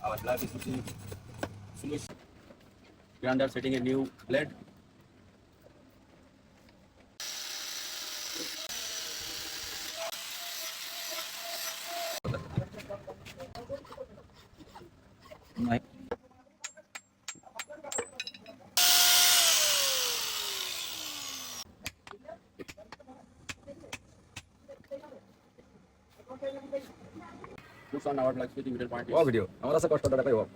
Our blade is finished. Grinder setting a new blade. Push on our blacksmithing middle point. Wow, video. Amara sa cost kota wow.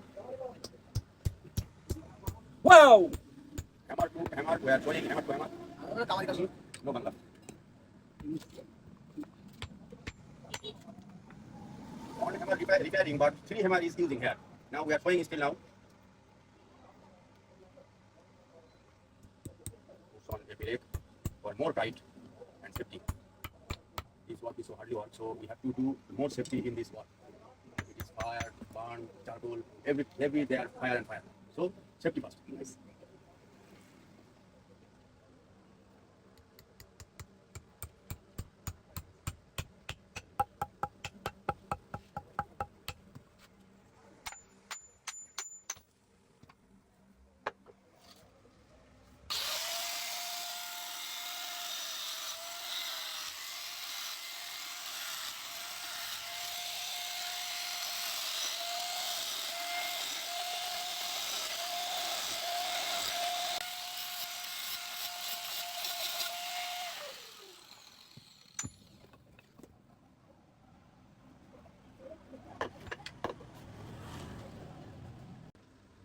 Wow! Hammer to hammer. We are showing hammer to hammer. No bangla. One hammer repairing, but 3 hammer is using here. Now we are showing still now. Push on a brake for more tight and safety. This work is so hardly work, so we have to do more safety in this work. It is fire, burn, charcoal, every there fire and fire. So safety first. Nice.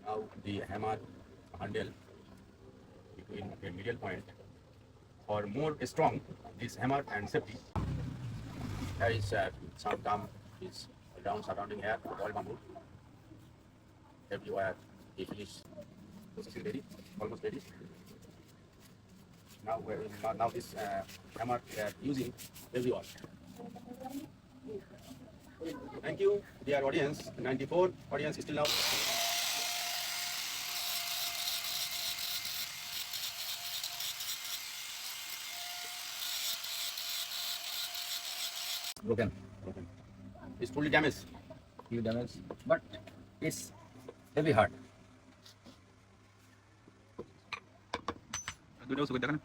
Now the hammer handle between the middle point for more strong this hammer and safety. There is some gum is around surrounding here all bamboo. Everywhere is finished. Processing ready, almost ready. Now now this hammer we are using everywhere. Thank you, dear audience. 94 audience is still now. Broken. It's fully damaged. Fully damaged. But it's heavy hard. Duda usah kita kan?